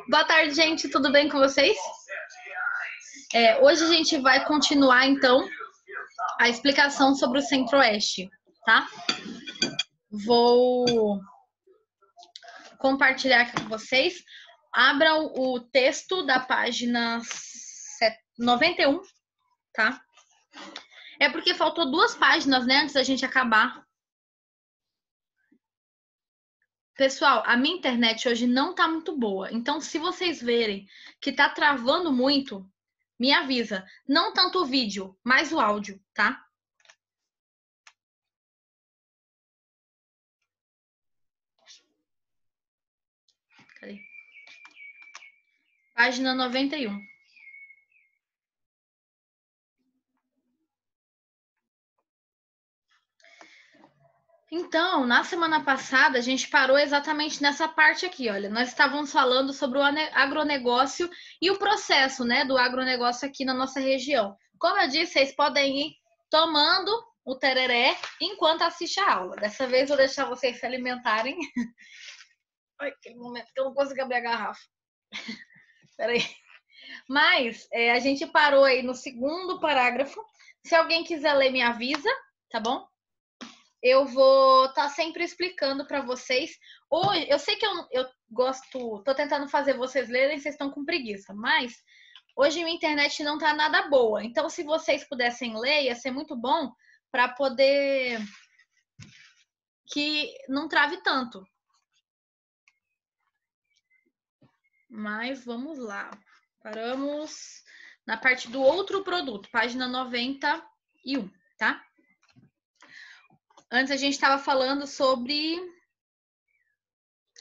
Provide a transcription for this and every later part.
Boa tarde, gente. Tudo bem com vocês? Hoje a gente vai continuar, então, a explicação sobre o Centro-Oeste, tá? Vou compartilhar aqui com vocês. Abram o texto da página 91, tá? É porque faltou 2 páginas, né, antes da gente acabar. Pessoal, a minha internet hoje não tá muito boa. Então, se vocês verem que tá travando muito, me avisa. Não tanto o vídeo, mas o áudio, tá? Cadê? Página 91. Então, na semana passada, a gente parou exatamente nessa parte aqui, olha. Nós estávamos falando sobre o agronegócio e o processo, né, do agronegócio aqui na nossa região. Como eu disse, vocês podem ir tomando o tereré enquanto assiste a aula. Dessa vez eu vou deixar vocês se alimentarem. Ai, aquele momento que eu não consigo abrir a garrafa. Peraí. Mas a gente parou aí no segundo parágrafo. Se alguém quiser ler, me avisa, tá bom? Eu vou estar sempre explicando para vocês. Hoje, eu sei que eu gosto, tô tentando fazer vocês lerem, vocês estão com preguiça, mas hoje minha internet não tá nada boa. Então, se vocês pudessem ler, ia ser muito bom para poder que não trave tanto. Mas vamos lá. Paramos na parte do outro produto, página 91, tá? Antes a gente estava falando sobre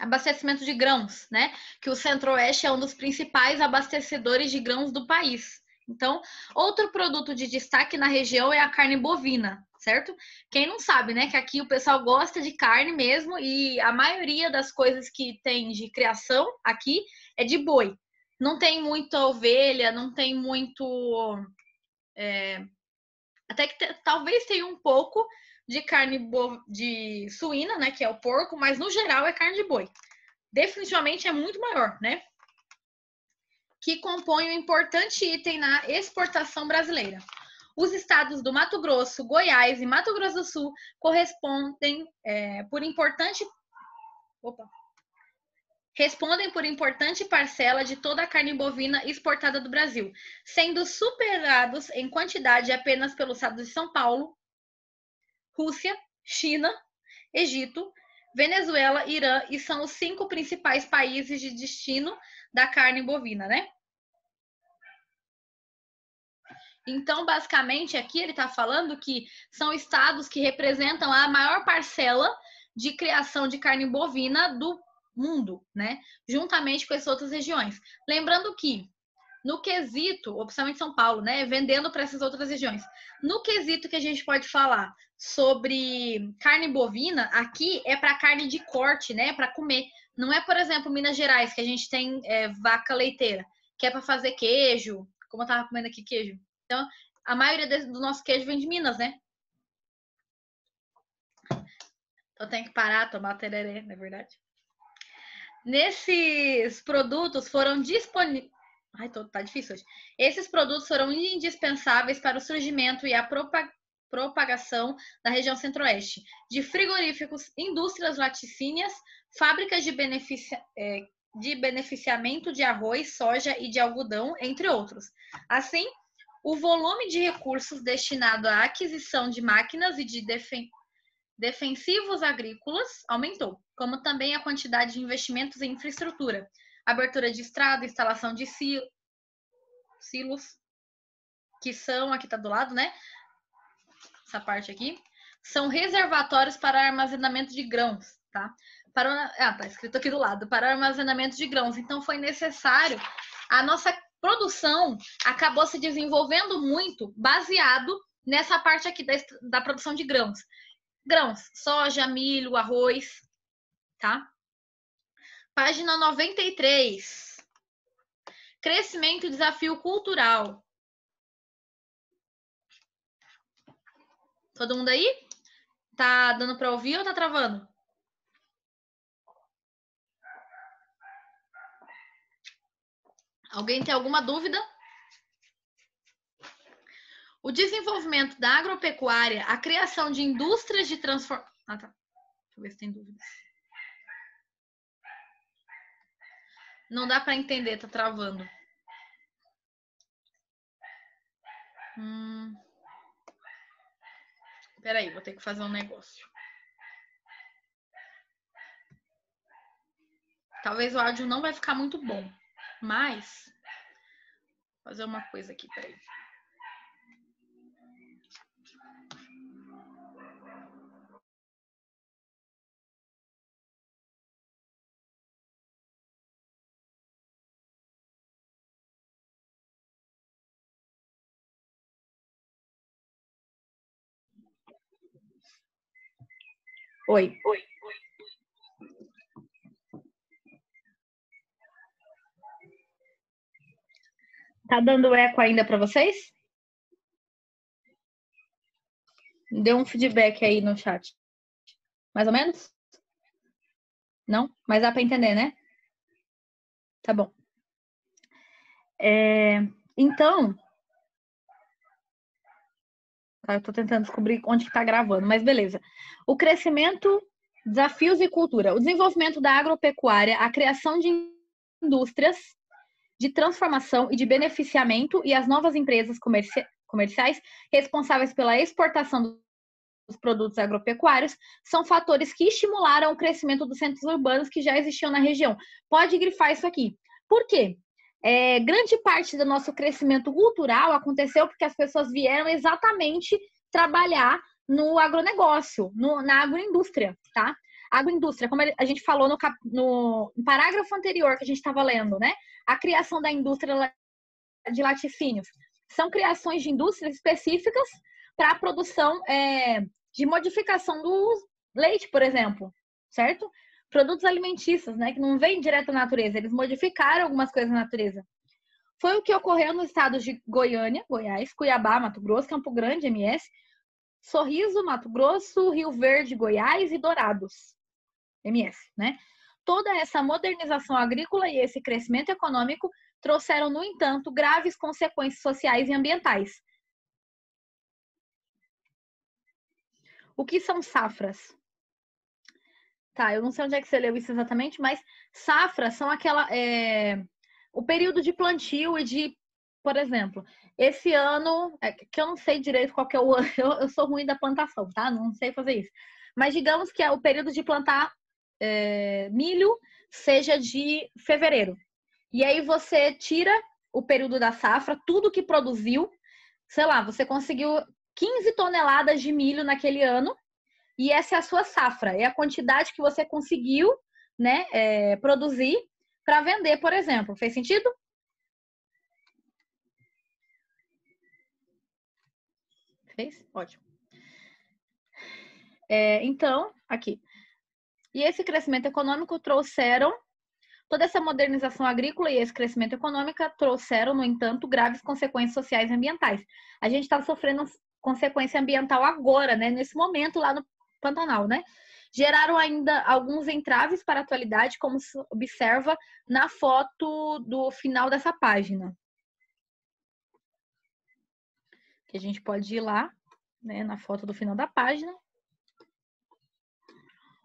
abastecimento de grãos, né? Que o Centro-Oeste é um dos principais abastecedores de grãos do país. Então, outro produto de destaque na região é a carne bovina, certo? Quem não sabe, né, que aqui o pessoal gosta de carne mesmo e a maioria das coisas que tem de criação aqui é de boi. Não tem muita ovelha, não tem muito... até que talvez tenha um pouco de carne de suína, né, que é o porco, mas no geral é carne de boi. Definitivamente é muito maior, né? Que compõe um importante item na exportação brasileira. Os estados do Mato Grosso, Goiás e Mato Grosso do Sul respondem por importante parcela de toda a carne bovina exportada do Brasil, sendo superados em quantidade apenas pelo estado de São Paulo, Rússia, China, Egito, Venezuela, Irã, e são os 5 principais países de destino da carne bovina, né? Então, basicamente, aqui ele está falando que são estados que representam a maior parcela de criação de carne bovina do mundo, né? Juntamente com as outras regiões. Lembrando que, no quesito, principalmente São Paulo, né? Vendendo para essas outras regiões. No quesito que a gente pode falar sobre carne bovina, aqui é para carne de corte, né? Para comer. Não é, por exemplo, Minas Gerais, que a gente tem vaca leiteira, que é para fazer queijo, como eu estava comendo aqui queijo. Então, a maioria do nosso queijo vem de Minas, né? Então tem que parar, tomar tereré, não é verdade? Nesses produtos foram disponíveis. Ai, tá difícil hoje. Esses produtos foram indispensáveis para o surgimento e a propagação da região centro-oeste, de frigoríficos, indústrias laticínias, fábricas de beneficiamento de arroz, soja e de algodão, entre outros. Assim, o volume de recursos destinado à aquisição de máquinas e de defensivos agrícolas aumentou, como também a quantidade de investimentos em infraestrutura, abertura de estrada, instalação de silos, que são, aqui está do lado, né? Essa parte aqui, são reservatórios para armazenamento de grãos, tá? Tá escrito aqui do lado, para armazenamento de grãos. Então foi necessário, a nossa produção acabou se desenvolvendo muito baseado nessa parte aqui da produção de grãos. Grãos, soja, milho, arroz, tá? Página 93. Crescimento e desafio cultural. Todo mundo aí? Tá dando para ouvir ou tá travando? Alguém tem alguma dúvida? O desenvolvimento da agropecuária, a criação de indústrias de transformação... Ah, tá. Deixa eu ver se tem dúvida. Não dá para entender, tá travando. Peraí, vou ter que fazer um negócio. Talvez o áudio não vai ficar muito bom, mas vou fazer uma coisa aqui, peraí. Oi. Tá dando eco ainda para vocês? Deu um feedback aí no chat. Mais ou menos? Não? Mas dá para entender, né? Tá bom. Então, eu tô tentando descobrir onde que tá gravando, mas beleza. O crescimento, desafios e cultura. O desenvolvimento da agropecuária, a criação de indústrias de transformação e de beneficiamento e as novas empresas comerciais responsáveis pela exportação dos produtos agropecuários são fatores que estimularam o crescimento dos centros urbanos que já existiam na região. Pode grifar isso aqui. Por quê? Grande parte do nosso crescimento cultural aconteceu porque as pessoas vieram exatamente trabalhar no agronegócio, na agroindústria, tá? Agroindústria, como a gente falou no parágrafo anterior que a gente estava lendo, né? A criação da indústria de laticínios. São criações de indústrias específicas para a produção de modificação do leite, por exemplo, certo? Produtos alimentícios, né, que não vêm direto da natureza, eles modificaram algumas coisas na natureza. Foi o que ocorreu nos estados de Goiânia, Goiás, Cuiabá, Mato Grosso, Campo Grande, MS, Sorriso, Mato Grosso, Rio Verde, Goiás e Dourados, MS, né? Toda essa modernização agrícola e esse crescimento econômico trouxeram, no entanto, graves consequências sociais e ambientais. O que são safras? Tá, eu não sei onde é que você leu isso exatamente, mas safras são o período de plantio e de, por exemplo, esse ano, que eu não sei direito qual que é o ano, eu sou ruim da plantação, tá? Não sei fazer isso. Mas digamos que é o período de plantar milho seja de fevereiro. E aí você tira o período da safra, tudo que produziu, sei lá, você conseguiu 15 toneladas de milho naquele ano, e essa é a sua safra, é a quantidade que você conseguiu, né, produzir para vender, por exemplo. Fez sentido? Fez? Ótimo. Então, aqui. E esse crescimento econômico trouxeram, toda essa modernização agrícola e esse crescimento econômico trouxeram, no entanto, graves consequências sociais e ambientais. A gente está sofrendo consequência ambiental agora, né, nesse momento lá no Pantanal, né? Geraram ainda alguns entraves para a atualidade, como se observa na foto do final dessa página. Que a gente pode ir lá, né, na foto do final da página.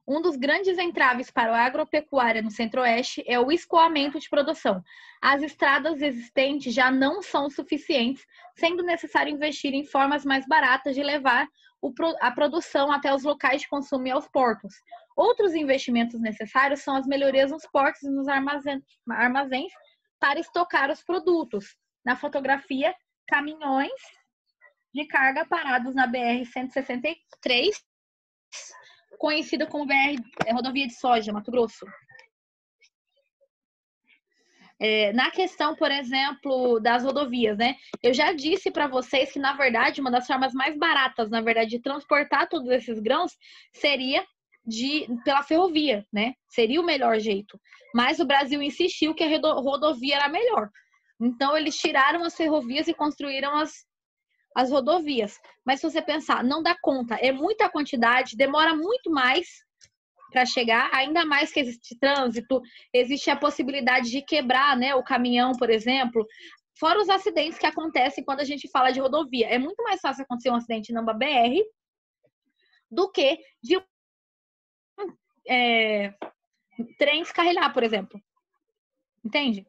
Um dos grandes entraves para a agropecuária no Centro-Oeste é o escoamento de produção. As estradas existentes já não são suficientes, sendo necessário investir em formas mais baratas de levar a produção até os locais de consumo e aos portos. Outros investimentos necessários são as melhorias nos portos e nos armazéns para estocar os produtos. Na fotografia, caminhões de carga parados na BR-163, conhecida como Rodovia de Soja, Mato Grosso. Na questão, por exemplo, das rodovias, né? Eu já disse para vocês que, na verdade, uma das formas mais baratas, na verdade, de transportar todos esses grãos seria pela ferrovia, né? Seria o melhor jeito. Mas o Brasil insistiu que a rodovia era melhor. Então, eles tiraram as ferrovias e construíram as rodovias. Mas se você pensar, não dá conta, é muita quantidade, demora muito mais para chegar, ainda mais que existe trânsito, existe a possibilidade de quebrar, né, o caminhão, por exemplo. Fora os acidentes que acontecem quando a gente fala de rodovia. É muito mais fácil acontecer um acidente numa BR do que de trem descarrilar, por exemplo. Entende?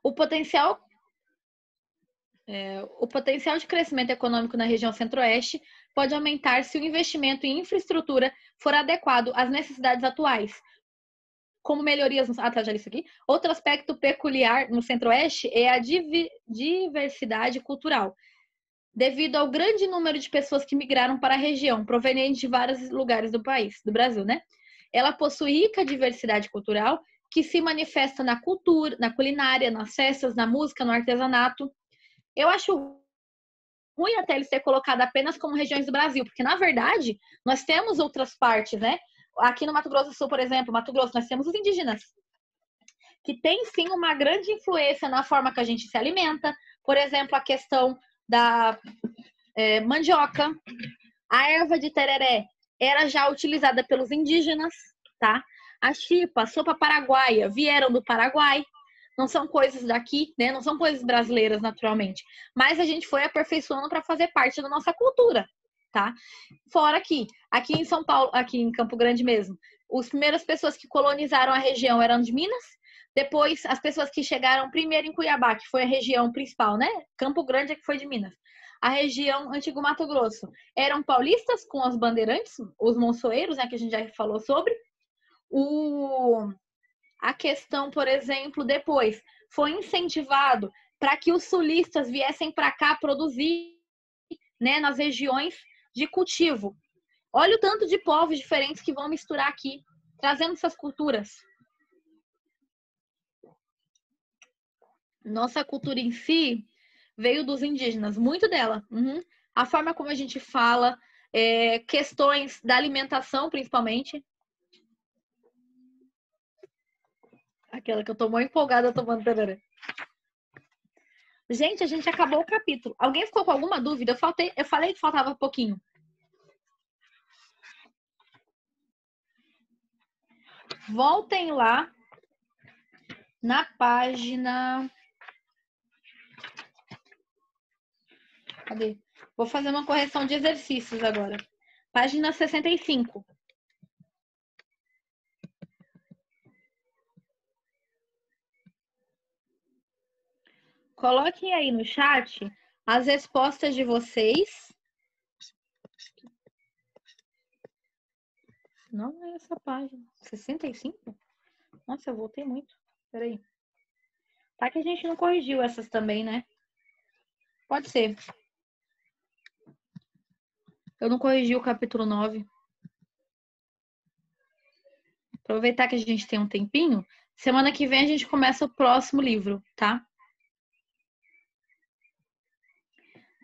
O potencial de crescimento econômico na região centro-oeste pode aumentar se o investimento em infraestrutura for adequado às necessidades atuais, como melhorias no... já li isso aqui. Outro aspecto peculiar no centro-oeste é a diversidade cultural, devido ao grande número de pessoas que migraram para a região, provenientes de vários lugares do país, do Brasil, né? Ela possui rica diversidade cultural que se manifesta na cultura, na culinária, nas festas, na música, no artesanato. Eu acho ruim até ele ser colocado apenas como regiões do Brasil, porque, na verdade, nós temos outras partes, né? Aqui no Mato Grosso do Sul, por exemplo, Mato Grosso, nós temos os indígenas, que tem, sim, uma grande influência na forma que a gente se alimenta. Por exemplo, a questão da mandioca. A erva de tereré era já utilizada pelos indígenas, tá? A chipa, a sopa paraguaia, vieram do Paraguai. Não são coisas daqui, né? Não são coisas brasileiras, naturalmente. Mas a gente foi aperfeiçoando para fazer parte da nossa cultura, tá? Fora aqui em São Paulo, aqui em Campo Grande mesmo, as primeiras pessoas que colonizaram a região eram de Minas. Depois, as pessoas que chegaram primeiro em Cuiabá, que foi a região principal, né? Campo Grande é que foi de Minas. A região Antigo Mato Grosso eram paulistas com os bandeirantes, os monçoeiros, né? Que a gente já falou sobre. A questão, por exemplo, depois foi incentivado para que os sulistas viessem para cá produzir, né, nas regiões de cultivo. Olha o tanto de povos diferentes que vão misturar aqui, trazendo suas culturas. Nossa cultura em si veio dos indígenas, muito dela. Uhum. A forma como a gente fala, questões da alimentação, principalmente. Aquela que eu tô muito empolgada tomando tereré. Gente, a gente acabou o capítulo. Alguém ficou com alguma dúvida? Eu falei que faltava pouquinho. Voltem lá na página... Cadê? Vou fazer uma correção de exercícios agora. Página 65. Coloquem aí no chat as respostas de vocês. Não é essa página. 65? Nossa, eu voltei muito. Peraí. Tá que a gente não corrigiu essas também, né? Pode ser. Eu não corrigi o capítulo 9. Aproveitar que a gente tem um tempinho. Semana que vem a gente começa o próximo livro, tá?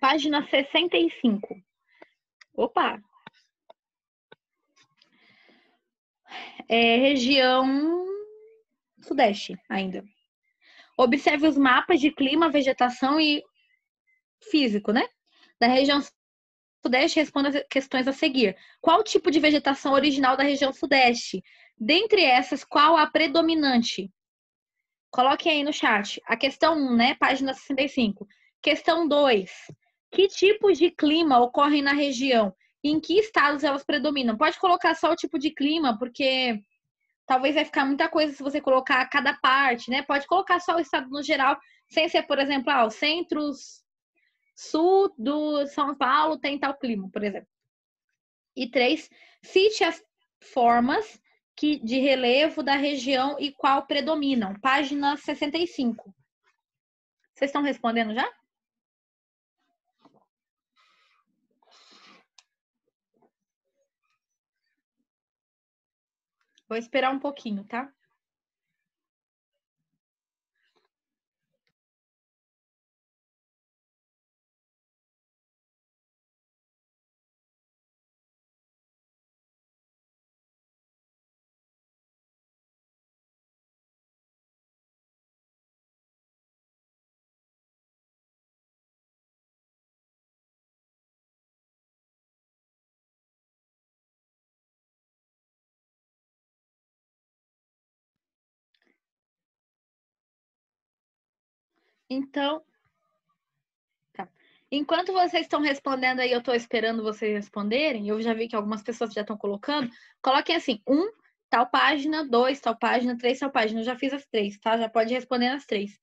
Página 65. Opa! Região Sudeste ainda. Observe os mapas de clima, vegetação e físico, né? Da região Sudeste, responda as questões a seguir. Qual o tipo de vegetação original da região Sudeste? Dentre essas, qual a predominante? Coloquem aí no chat. A questão 1, né? Página 65. Questão 2. Que tipos de clima ocorrem na região? E em que estados elas predominam? Pode colocar só o tipo de clima, porque talvez vai ficar muita coisa se você colocar cada parte, né? Pode colocar só o estado no geral, sem ser, por exemplo, o centro-sul do São Paulo tem tal clima, por exemplo. E 3, cite as formas de relevo da região e qual predominam. Página 65. Vocês estão respondendo já? Vou esperar um pouquinho, tá? Então, tá. Enquanto vocês estão respondendo aí, eu estou esperando vocês responderem. Eu já vi que algumas pessoas já estão colocando. Coloquem assim, 1, tal página, 2, tal página, 3, tal página. Eu já fiz as 3, tá? Já pode responder as 3.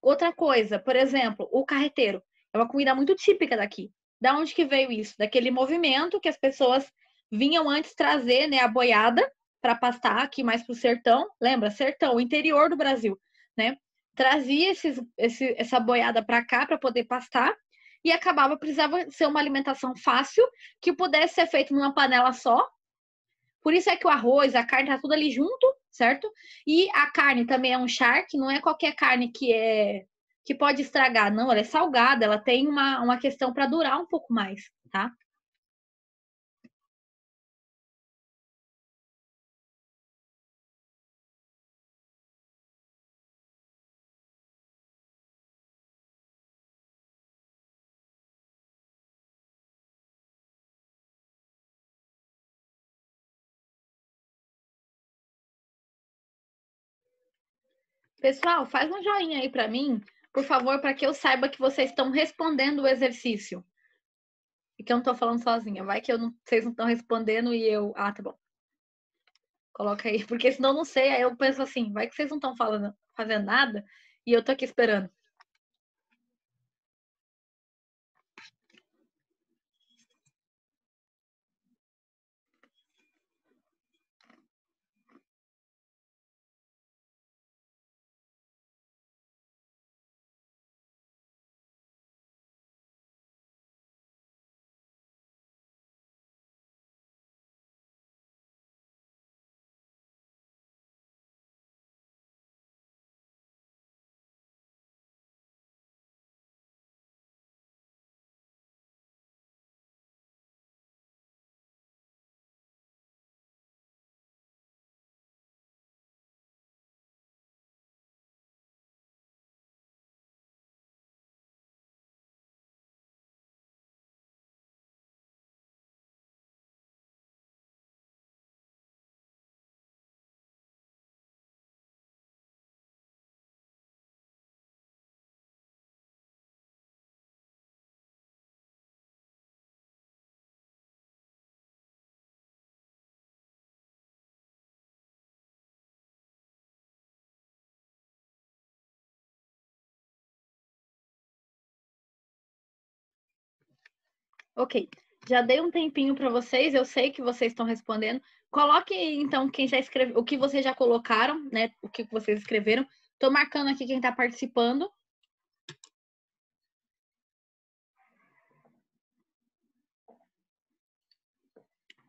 Outra coisa, por exemplo, o carreteiro. É uma comida muito típica daqui. Da onde que veio isso? Daquele movimento que as pessoas vinham antes trazer, né, a boiada para pastar aqui mais para o sertão. Lembra? Sertão, interior do Brasil, né? Trazia essa boiada para cá para poder pastar e precisava ser uma alimentação fácil que pudesse ser feito numa panela só. Por isso é que o arroz, a carne tá tudo ali junto, certo? E a carne também é um charque, não é qualquer carne que pode estragar, não, ela é salgada, ela tem uma questão para durar um pouco mais, tá? Pessoal, faz um joinha aí para mim, por favor, para que eu saiba que vocês estão respondendo o exercício. E que eu não tô falando sozinha. Vai que vocês não estão respondendo e eu. Ah, tá bom. Coloca aí. Porque senão eu não sei. Aí eu penso assim, vai que vocês não estão fazendo nada e eu tô aqui esperando. Ok, já dei um tempinho para vocês, eu sei que vocês estão respondendo. Coloque então quem já escreveu, o que vocês já colocaram, né? O que vocês escreveram. Estou marcando aqui quem está participando.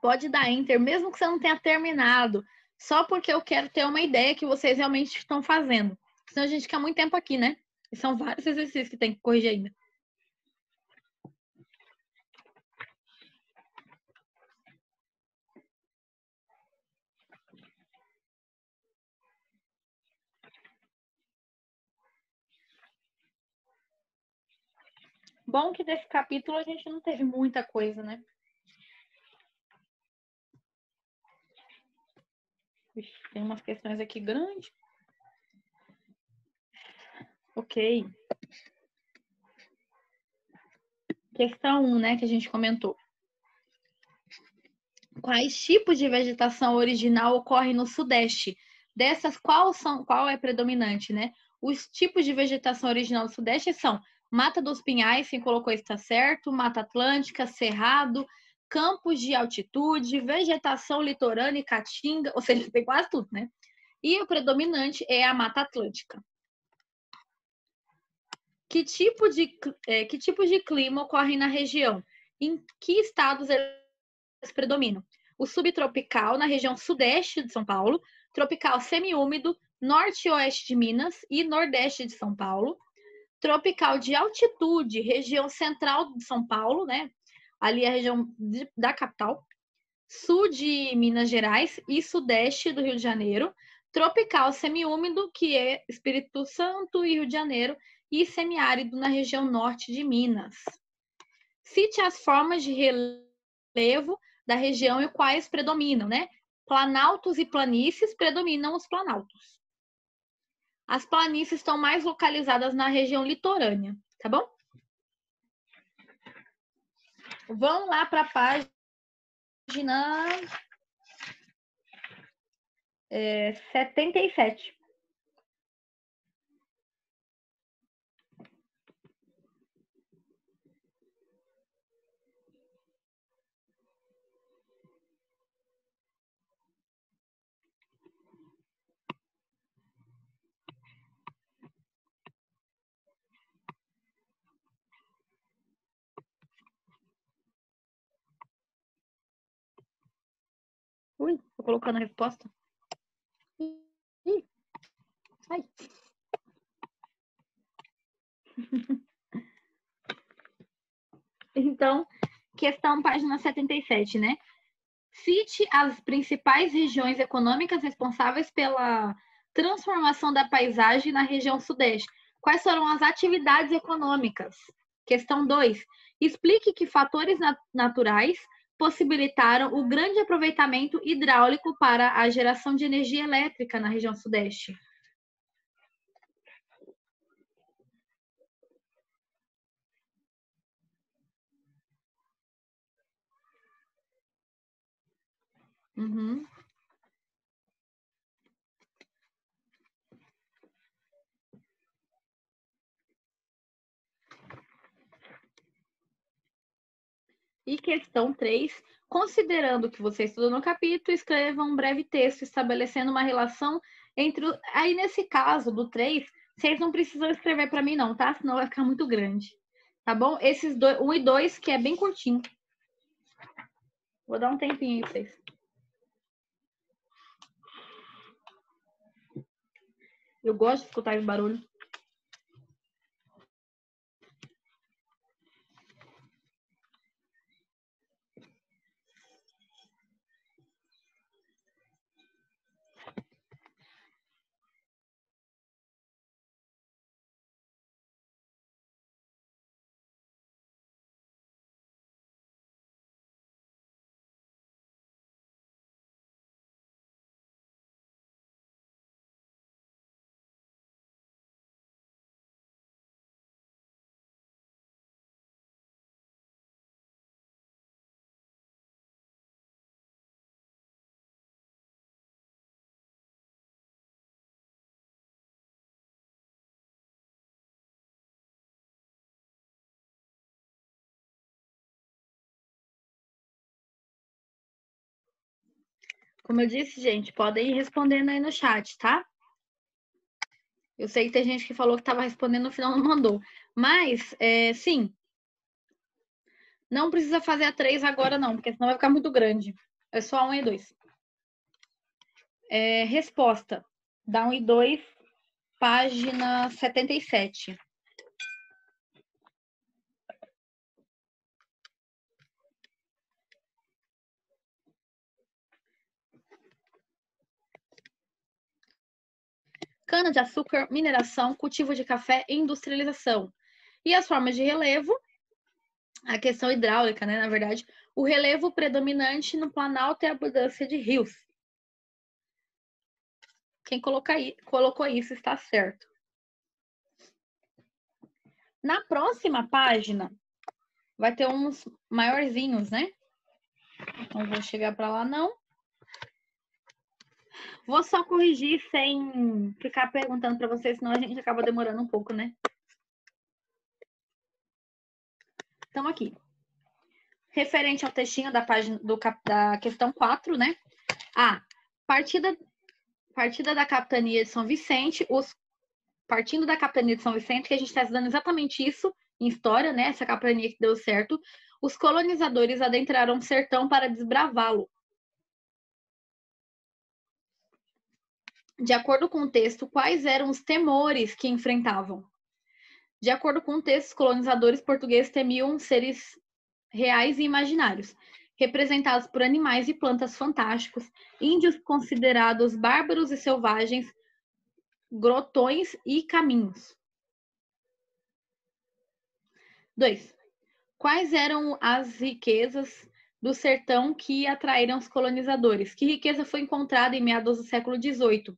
Pode dar enter, mesmo que você não tenha terminado, só porque eu quero ter uma ideia que vocês realmente estão fazendo. Senão a gente fica muito tempo aqui, né? E são vários exercícios que tem que corrigir ainda. Bom que desse capítulo a gente não teve muita coisa, né? Ixi, tem umas questões aqui grandes. Ok. Questão 1, né, que a gente comentou. Quais tipos de vegetação original ocorrem no Sudeste? Dessas, qual é predominante, né? Os tipos de vegetação original do Sudeste são Mata dos Pinhais, quem colocou está certo, Mata Atlântica, Cerrado, campos de altitude, vegetação litorânea e caatinga, ou seja, tem quase tudo, né? E o predominante é a Mata Atlântica. Que tipos de clima ocorrem na região? Em que estados eles predominam? O subtropical na região sudeste de São Paulo, tropical semiúmido, norte e oeste de Minas e nordeste de São Paulo, tropical de altitude, região central de São Paulo, né? Ali é a região da capital, sul de Minas Gerais e sudeste do Rio de Janeiro, tropical semiúmido, que é Espírito Santo e Rio de Janeiro, e semiárido na região norte de Minas. Cite as formas de relevo da região e quais predominam, né? Planaltos e planícies predominam os planaltos. As planícies estão mais localizadas na região litorânea, tá bom? Vamos lá para a página 77. Ui, tô colocando a resposta. Ih, ai. Então, questão página 77, né? Cite as principais regiões econômicas responsáveis pela transformação da paisagem na região sudeste. Quais foram as atividades econômicas? Questão 2. Explique que fatores naturais possibilitaram o grande aproveitamento hidráulico para a geração de energia elétrica na região sudeste. Uhum. E questão 3, considerando que você estudou no capítulo, escreva um breve texto estabelecendo uma relação entre... Aí, nesse caso do 3, vocês não precisam escrever para mim não, tá? Senão vai ficar muito grande. Tá bom? Esses 1 e 2, que é bem curtinho. Vou dar um tempinho aí pra vocês. Eu gosto de escutar esse barulho. Como eu disse, gente, podem ir respondendo aí no chat, tá? Eu sei que tem gente que falou que estava respondendo, no final não mandou. Mas, sim, não precisa fazer a 3 agora não, porque senão vai ficar muito grande. É só a 1 e 2. Resposta. Da 1 e 2, página 77. Cana-de-açúcar, mineração, cultivo de café e industrialização. E as formas de relevo, a questão hidráulica, né? Na verdade, o relevo predominante no Planalto é a abundância de rios. Quem colocou isso está certo. Na próxima página, vai ter uns maiorzinhos, né? Não vou chegar para lá, não. Vou só corrigir sem ficar perguntando para vocês, senão a gente acaba demorando um pouco, né? Então, aqui. Referente ao textinho da página da questão 4, né? Partida da capitania de São Vicente, partindo da capitania de São Vicente, que a gente está estudando exatamente isso em história, né? Essa capitania que deu certo. Os colonizadores adentraram o sertão para desbravá-lo. De acordo com o texto, quais eram os temores que enfrentavam? De acordo com o texto, os colonizadores portugueses temiam seres reais e imaginários, representados por animais e plantas fantásticos, índios considerados bárbaros e selvagens, grotões e caminhos. 2. Quais eram as riquezas do sertão que atraíram os colonizadores? Que riqueza foi encontrada em meados do século XVIII?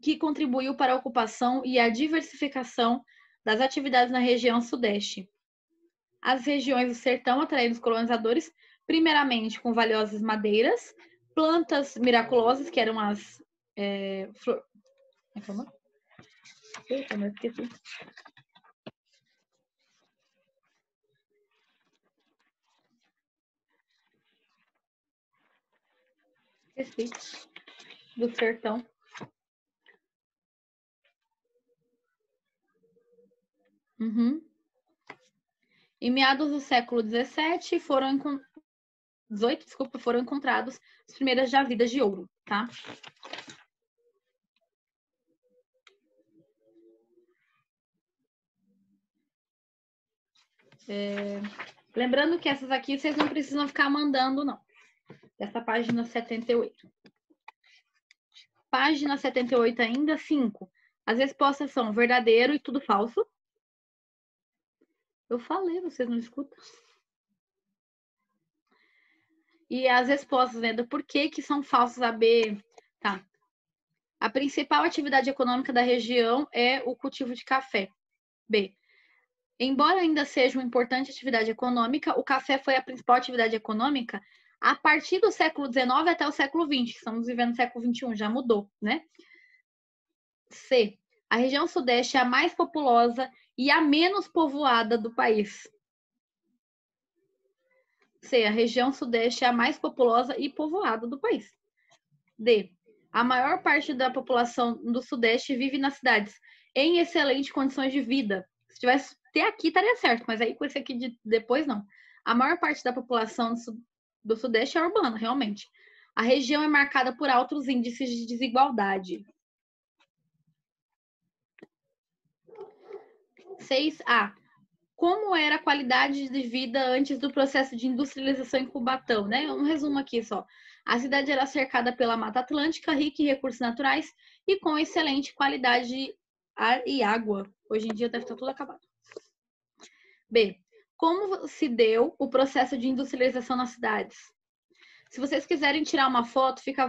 que contribuiu para a ocupação e a diversificação das atividades na região sudeste. As regiões do sertão atraíram os colonizadores, primeiramente com valiosas madeiras, plantas miraculosas, que eram as... Eita, mas esqueci. Esqueci. Do sertão. Em meados do século XVII, foram encontrados as primeiras jazidas de ouro, tá? Lembrando que essas aqui vocês não precisam ficar mandando, não. Essa página 78. Página 78 ainda, 5. As respostas são verdadeiro e tudo falso. Eu falei, vocês não escutam. E as respostas, né, do porquê que são falsos A, B, tá? A principal atividade econômica da região é o cultivo de café. B. Embora ainda seja uma importante atividade econômica, o café foi a principal atividade econômica a partir do século XIX até o século XX. Estamos vivendo no século XXI, já mudou, né? C. A região sudeste é a mais populosa e a menos povoada do país. C. A região sudeste é a mais populosa e povoada do país. D. A maior parte da população do sudeste vive nas cidades em excelentes condições de vida. Se tivesse até aqui, estaria certo, mas aí com esse aqui de depois, não. A maior parte da população do sudeste é urbana, realmente. A região é marcada por altos índices de desigualdade. 6A. Como era a qualidade de vida antes do processo de industrialização em Cubatão, né? Um resumo aqui só. A cidade era cercada pela Mata Atlântica, rica em recursos naturais e com excelente qualidade de ar e água. Hoje em dia deve estar tudo acabado. B. Como se deu o processo de industrialização nas cidades? Se vocês quiserem tirar uma foto, fica à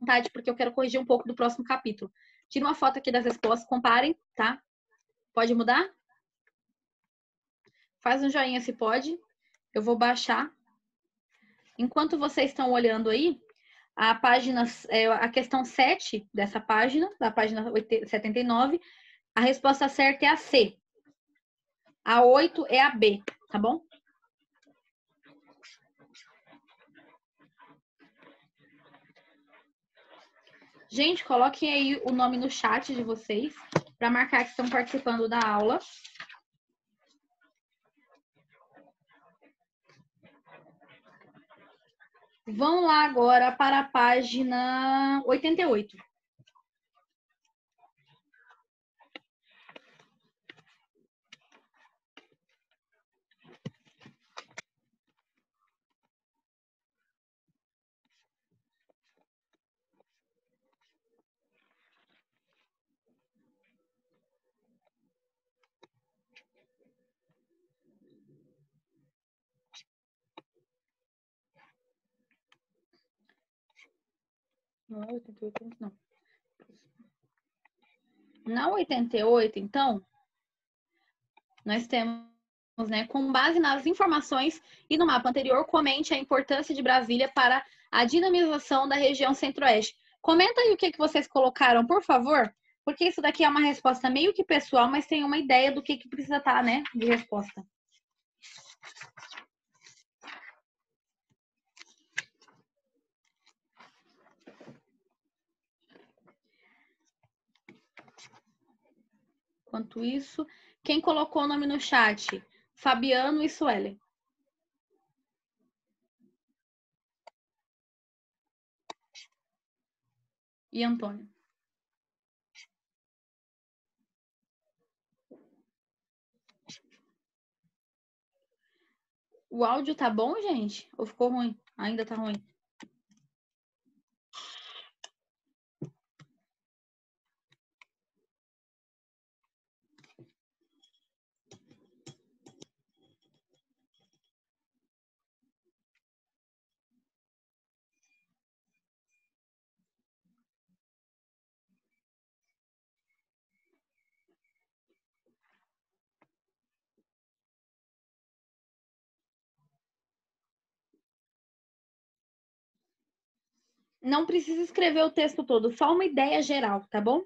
vontade, porque eu quero corrigir um pouco do próximo capítulo. Tira uma foto aqui das respostas, comparem, tá? Pode mudar? Faz um joinha se pode. Eu vou baixar. Enquanto vocês estão olhando aí, a página, a questão 7 dessa página, da página 79, a resposta certa é a C. A 8 é a B, tá bom? Gente, coloquem aí o nome no chat de vocês para marcar que estão participando da aula. Vão lá agora para a página 88. Não é 88, não. Na 88, então, nós temos, né, com base nas informações e no mapa anterior, comente a importância de Brasília para a dinamização da região centro-oeste. Comenta aí o que vocês colocaram, por favor, porque isso daqui é uma resposta meio que pessoal, mas tem uma ideia do que precisa estar, né, de resposta. Enquanto isso, quem colocou o nome no chat? Fabiano e Suelen. E Antônio. O áudio tá bom, gente? Ou ficou ruim? Ainda tá ruim? não precisa escrever o texto todo, só uma ideia geral, tá bom?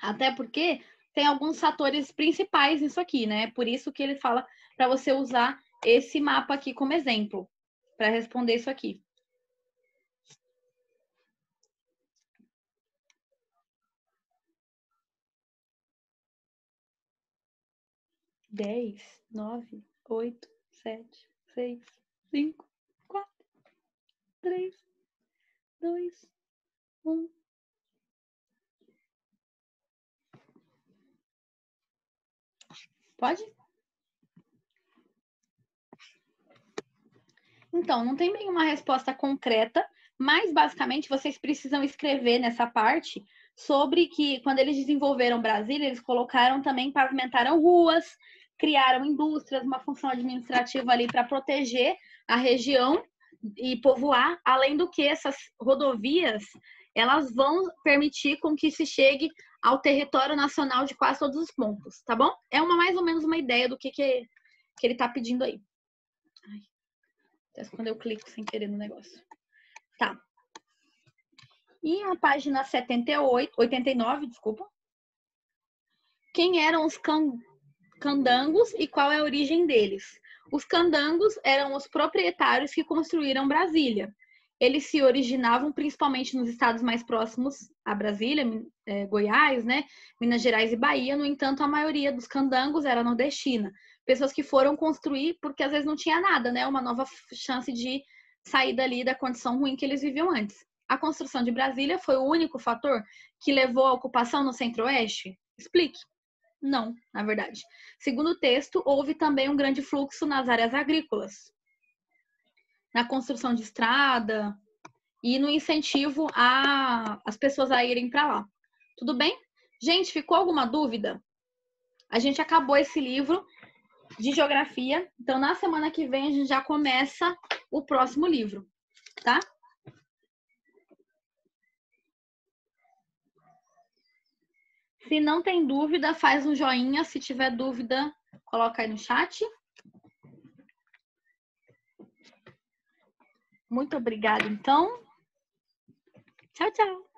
Até porque tem alguns fatores principais nisso aqui, né? Por isso que ele fala para você usar esse mapa aqui como exemplo, para responder isso aqui. Dez, 9, 8, 7, 6, 5, 4, 3, 2, 1. Pode? Então, não tem bem uma resposta concreta, mas basicamente vocês precisam escrever nessa parte sobre que quando eles desenvolveram Brasília, eles colocaram também, pavimentaram ruas, criaram indústrias, uma função administrativa ali para proteger a região e povoar, além do que essas rodovias, elas vão permitir com que se chegue ao território nacional de quase todos os pontos, tá bom? É mais ou menos uma ideia do que ele está pedindo aí. Até quando eu clico sem querer no negócio. Tá. E a página 89, desculpa. Quem eram os candangos e qual é a origem deles? Os candangos eram os proprietários que construíram Brasília. Eles se originavam principalmente nos estados mais próximos a Brasília, Goiás, né, Minas Gerais e Bahia. No entanto, a maioria dos candangos era nordestina. Pessoas que foram construir porque às vezes não tinha nada, né? Uma nova chance de sair dali da condição ruim que eles viviam antes. A construção de Brasília foi o único fator que levou à ocupação no Centro-Oeste? Explique. Não, na verdade. Segundo o texto, houve também um grande fluxo nas áreas agrícolas, na construção de estrada e no incentivo às pessoas a irem para lá. Tudo bem? Gente, ficou alguma dúvida? A gente acabou esse livro de geografia, então na semana que vem a gente já começa o próximo livro, tá? Se não tem dúvida, faz um joinha. Se tiver dúvida, coloca aí no chat. Muito obrigada, então. Tchau, tchau.